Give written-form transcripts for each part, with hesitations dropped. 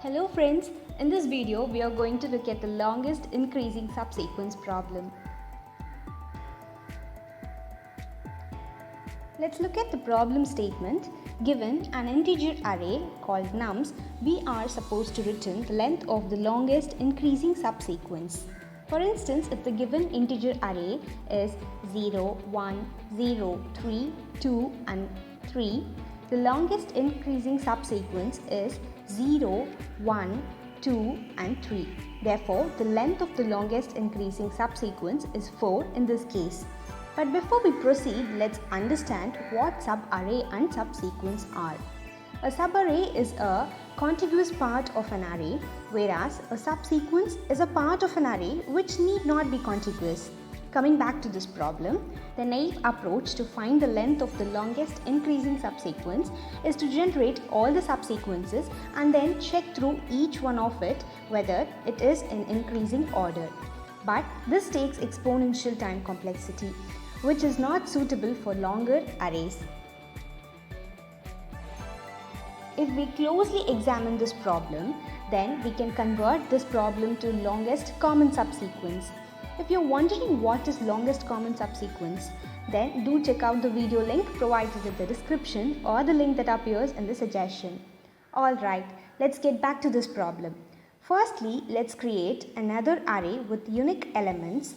Hello friends, in this video we are going to look at the longest increasing subsequence problem. Let's look at the problem statement. Given an integer array called nums, we are supposed to return the length of the longest increasing subsequence. For instance, if the given integer array is 0, 1, 0, 3, 2 and 3, the longest increasing subsequence is 0, 1, 2 and 3. Therefore, the length of the longest increasing subsequence is 4 in this case. But before we proceed, let's understand what subarray and subsequence are. A subarray is a contiguous part of an array, whereas a subsequence is a part of an array which need not be contiguous. Coming back to this problem, the naive approach to find the length of the longest increasing subsequence is to generate all the subsequences and then check through each one of it whether it is in increasing order. But this takes exponential time complexity, which is not suitable for longer arrays. If we closely examine this problem, then we can convert this problem to longest common subsequence. If you're wondering what is longest common subsequence, then do check out the video link provided in the description or the link that appears in the suggestion. Alright, let's get back to this problem. Firstly, let's create another array with unique elements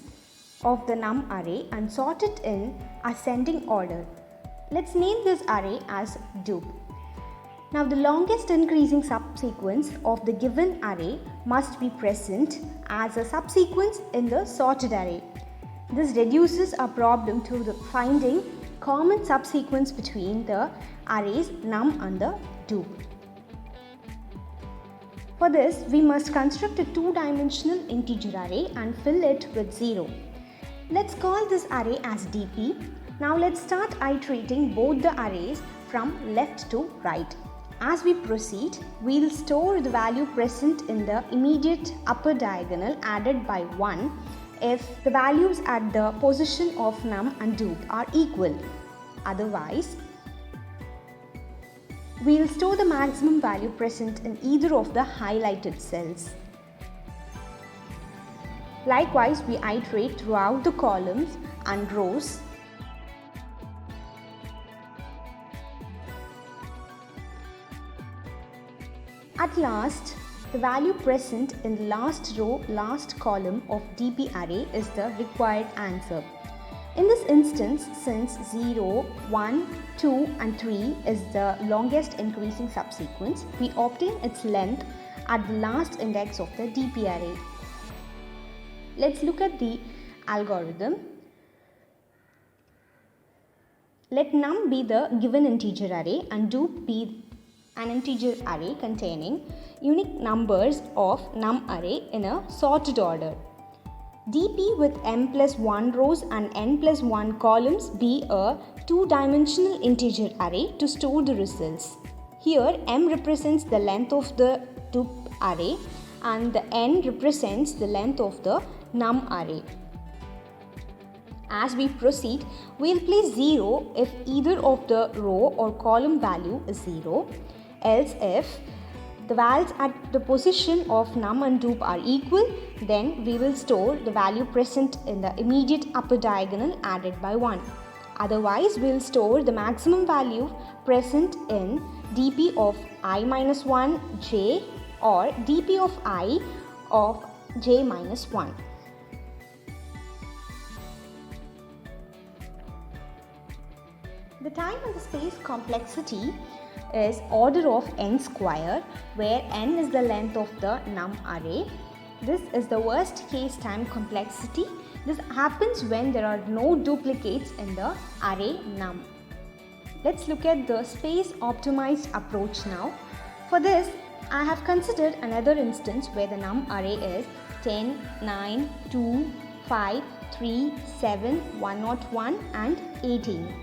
of the num array and sort it in ascending order. Let's name this array as dupe. Now the longest increasing subsequence of the given array must be present as a subsequence in the sorted array. This reduces our problem to finding common subsequence between the arrays num and the dupe. For this, we must construct a two-dimensional integer array and fill it with 0. Let's call this array as dp. Now let's start iterating both the arrays from left to right. As we proceed, we'll store the value present in the immediate upper diagonal added by 1 if the values at the position of num and dupe are equal. Otherwise, we'll store the maximum value present in either of the highlighted cells. Likewise, we iterate throughout the columns and rows. At last, the value present in the last row, last column of dp array is the required answer. In this instance, since 0, 1, 2 and 3 is the longest increasing subsequence, we obtain its length at the last index of the dp array. Let's look at the algorithm. Let num be the given integer array and dupe be an integer array containing unique numbers of num array in a sorted order. dp with m plus 1 rows and n plus 1 columns be a two-dimensional integer array to store the results. Here m represents the length of the dupe array and the n represents the length of the num array. As we proceed, we'll place 0 if either of the row or column value is 0. Else if the values at the position of num and dupe are equal, then we will store the value present in the immediate upper diagonal added by 1. Otherwise, we will store the maximum value present in dp of I minus 1 j or dp of I of j minus 1. The time and the space complexity is order of n square, where n is the length of the num array. This is the worst case time complexity. This happens when there are no duplicates in the array num. Let's look at the space optimized approach now. For this, I have considered another instance where the num array is 10, 9, 2, 5, 3, 7, 101 and 18.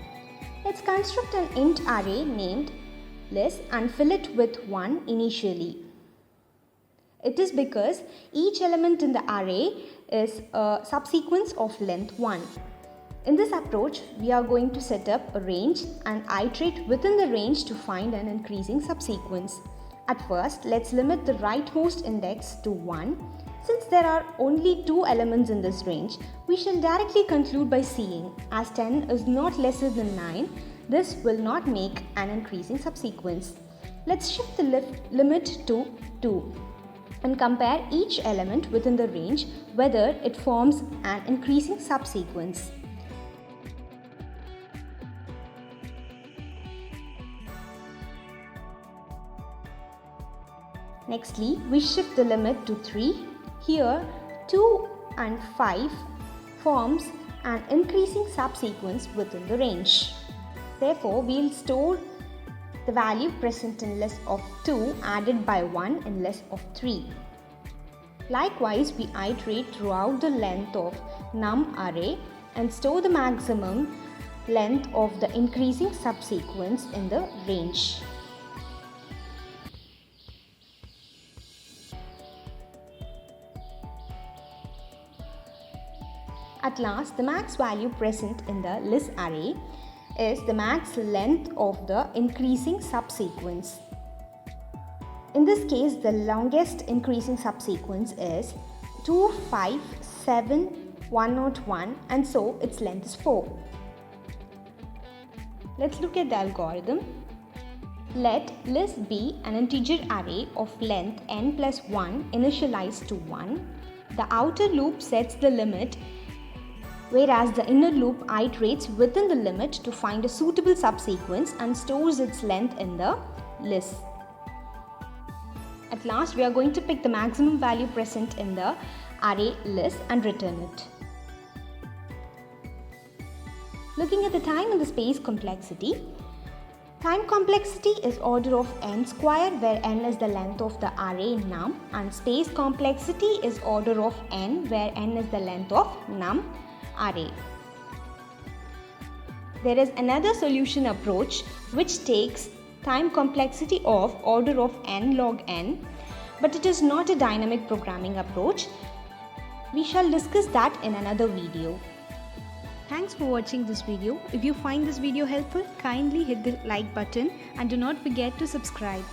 Let's construct an int array named list and fill it with 1 initially. It is because each element in the array is a subsequence of length 1. In this approach, we are going to set up a range and iterate within the range to find an increasing subsequence. At first, let's limit the rightmost index to 1. Since there are only 2 elements in this range, we shall directly conclude by seeing as 10 is not lesser than 9, this will not make an increasing subsequence. Let's shift the limit to 2 and compare each element within the range whether it forms an increasing subsequence. Nextly, we shift the limit to 3. Here, 2 and 5 forms an increasing subsequence within the range. Therefore, we will store the value present in list of 2 added by 1 in list of 3. Likewise, we iterate throughout the length of num array and store the maximum length of the increasing subsequence in the range. At last, the max value present in the list array is the max length of the increasing subsequence. In this case, the longest increasing subsequence is 257101 and so its length is 4. Let's look at the algorithm. Let list be an integer array of length n plus 1 initialized to 1. The outer loop sets the limit, whereas the inner loop iterates within the limit to find a suitable subsequence and stores its length in the list. At last, we are going to pick the maximum value present in the array list and return it. Looking at the time and the space complexity, time complexity is order of n square, where n is the length of the array num, and space complexity is order of n, where n is the length of num array. There is another solution approach which takes time complexity of order of n log n, but it is not a dynamic programming approach. We shall discuss that in another video. Thanks for watching this video. If you find this video helpful, kindly hit the like button and do not forget to subscribe.